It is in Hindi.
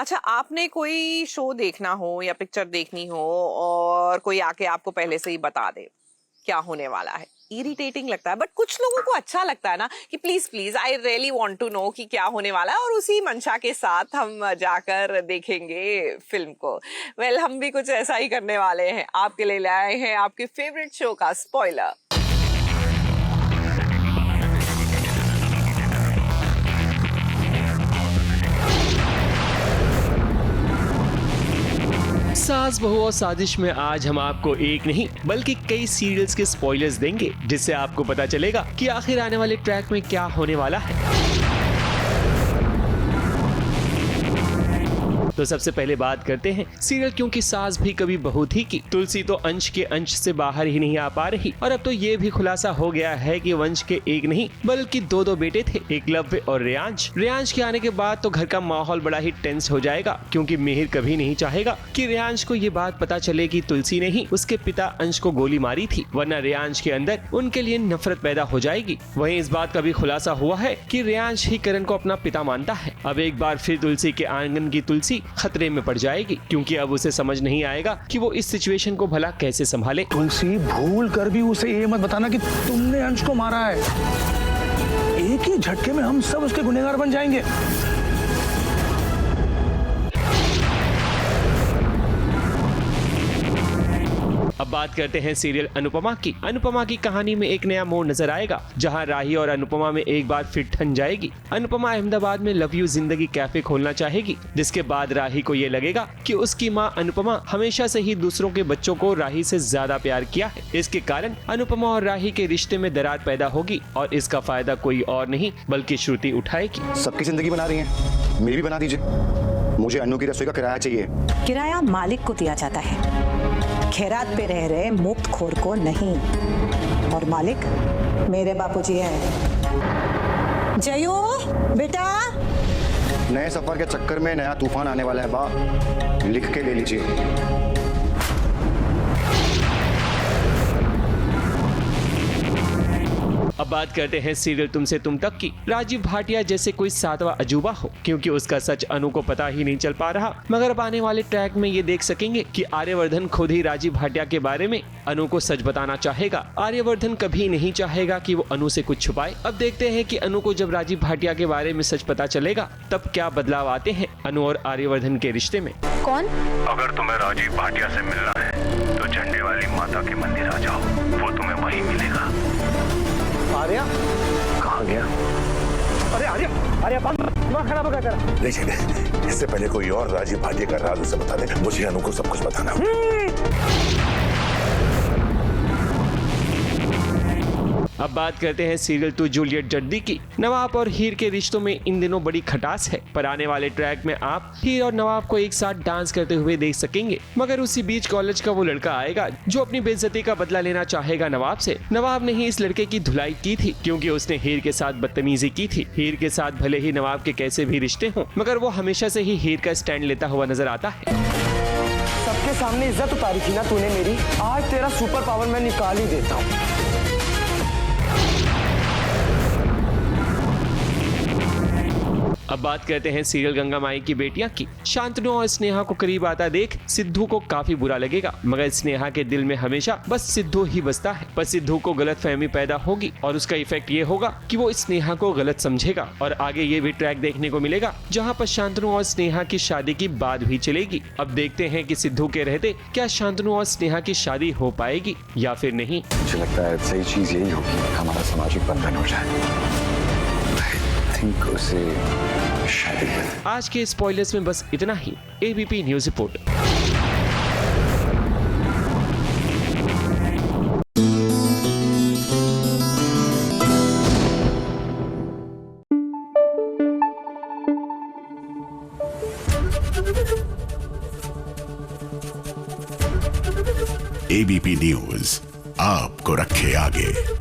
अच्छा, आपने कोई शो देखना हो या पिक्चर देखनी हो और कोई आके आपको पहले से ही बता दे क्या होने वाला है, इरिटेटिंग लगता है, बट कुछ लोगों को अच्छा लगता है ना कि please please I really want to know कि क्या होने वाला है, और उसी मंशा के साथ हम जाकर देखेंगे फिल्म को। वेल, हम भी कुछ ऐसा ही करने वाले हैं, आपके लिए लाए हैं आपके फेवरेट शो का स्पॉइलर। सास बहू और साजिश में आज हम आपको एक नहीं बल्कि कई सीरियल्स के स्पॉयलर्स देंगे, जिससे आपको पता चलेगा कि आखिर आने वाले ट्रैक में क्या होने वाला है। तो सबसे पहले बात करते हैं सीरियल क्योंकि सास भी कभी बहू थी की तुलसी तो अंश के अंश से बाहर ही नहीं आ पा रही, और अब तो ये भी खुलासा हो गया है कि वंश के एक नहीं बल्कि दो बेटे थे, एकलव्य और रेयांश। रेयांश के आने के बाद तो घर का माहौल बड़ा ही टेंस हो जाएगा, क्योंकि मिहिर कभी नहीं चाहेगा कि रेयांश को ये बात पता चले कि तुलसी ने ही उसके पिता अंश को गोली मारी थी, वरना रेयांश के अंदर उनके लिए नफरत पैदा हो जाएगी। वहीं इस बात का भी खुलासा हुआ है कि रेयांश ही करण को अपना पिता मानता है। अब एक बार फिर तुलसी के आंगन की तुलसी खतरे में पड़ जाएगी, क्योंकि अब उसे समझ नहीं आएगा कि वो इस सिचुएशन को भला कैसे संभाले। तुलसी, भूल कर भी उसे ये मत बताना कि तुमने अंश को मारा है। एक ही झटके में हम सब उसके गुनहगार बन जाएंगे। अब बात करते हैं सीरियल अनुपमा की। अनुपमा की कहानी में एक नया मोड़ नजर आएगा, जहां राही और अनुपमा में एक बार फिर ठन जाएगी। अनुपमा अहमदाबाद में लव यू जिंदगी कैफे खोलना चाहेगी, जिसके बाद राही को ये लगेगा कि उसकी मां अनुपमा हमेशा से ही दूसरों के बच्चों को राही से ज्यादा प्यार किया है। इसके कारण अनुपमा और राही के रिश्ते में दरार पैदा होगी, और इसका फायदा कोई और नहीं बल्कि श्रुति उठाएगी। सबकी जिंदगी बना रही है, मेरी भी बना दीजिए। मुझे अन्नू की रसोई का किराया चाहिए। किराया मालिक को दिया जाता है, खैरात पे रह रहे मुफ्त खोर को नहीं। और मालिक मेरे बापूजी हैं। जयू बेटा, नए सफर के चक्कर में नया तूफान आने वाला है बा, लिख के ले लीजिए। अब बात करते हैं सीरियल तुमसे तुम तक की। राजीव भाटिया जैसे कोई सातवां अजूबा हो, क्योंकि उसका सच अनु को पता ही नहीं चल पा रहा, मगर अब आने वाले ट्रैक में ये देख सकेंगे कि आर्यवर्धन खुद ही राजीव भाटिया के बारे में अनु को सच बताना चाहेगा। आर्यवर्धन कभी नहीं चाहेगा कि वो अनु से कुछ छुपाए। अब देखते हैं कि अनु को जब राजीव भाटिया के बारे में सच पता चलेगा तब क्या बदलाव आते हैं अनु और आर्यवर्धन के रिश्ते में। कौन? अगर तुम्हें राजीव भाटिया से मिलना है तो झंडे वाली माता के मंदिर आ जाओ, वो तुम्हें वहीं मिलेगा। आर्या कहाँ गया? अरे आर्या, आर्या दिमाग खराब हो गया तेरा। देखिए, इससे पहले कोई और राजीव भाटिया का राज उसे बता दे, मुझे अनु को सब कुछ बताना। अब बात करते हैं सीरियल टू जूलियट जड्डी की। नवाब और हीर के रिश्तों में इन दिनों बड़ी खटास है, पर आने वाले ट्रैक में आप हीर और नवाब को एक साथ डांस करते हुए देख सकेंगे। मगर उसी बीच कॉलेज का वो लड़का आएगा जो अपनी बेइज्जती का बदला लेना चाहेगा नवाब से। नवाब ने ही इस लड़के की धुलाई की थी, क्योंकि उसने हीर के साथ बदतमीजी की थी। हीर के साथ भले ही नवाब के कैसे भी रिश्ते हों, मगर वो हमेशा से ही हीर का स्टैंड लेता हुआ नजर आता है। सबके सामने इज्जत उतारी थी ना तूने मेरी, आज तेरा सुपर पावर मैं निकाल ही देता हूँ। अब बात करते हैं सीरियल गंगा माई की बेटियां की। शांतनु और स्नेहा को करीब आता देख सिद्धू को काफी बुरा लगेगा, मगर स्नेहा के दिल में हमेशा बस सिद्धू ही बसता है। पर सिद्धू को गलतफहमी पैदा होगी, और उसका इफेक्ट ये होगा कि वो स्नेहा को गलत समझेगा, और आगे ये भी ट्रैक देखने को मिलेगा जहाँ पर शांतनु और स्नेहा की शादी की बात भी चलेगी। अब देखते हैं कि सिद्धू के रहते क्या शांतनु और स्नेहा की शादी हो पाएगी या फिर नहीं। मुझे लगता है सही चीज यही होगी, हमारा सामाजिक बंधन हो जाए। उसे शादी कर। आज के स्पॉयलर्स में बस इतना ही। ABP news report. ABP news आपको रखे आगे।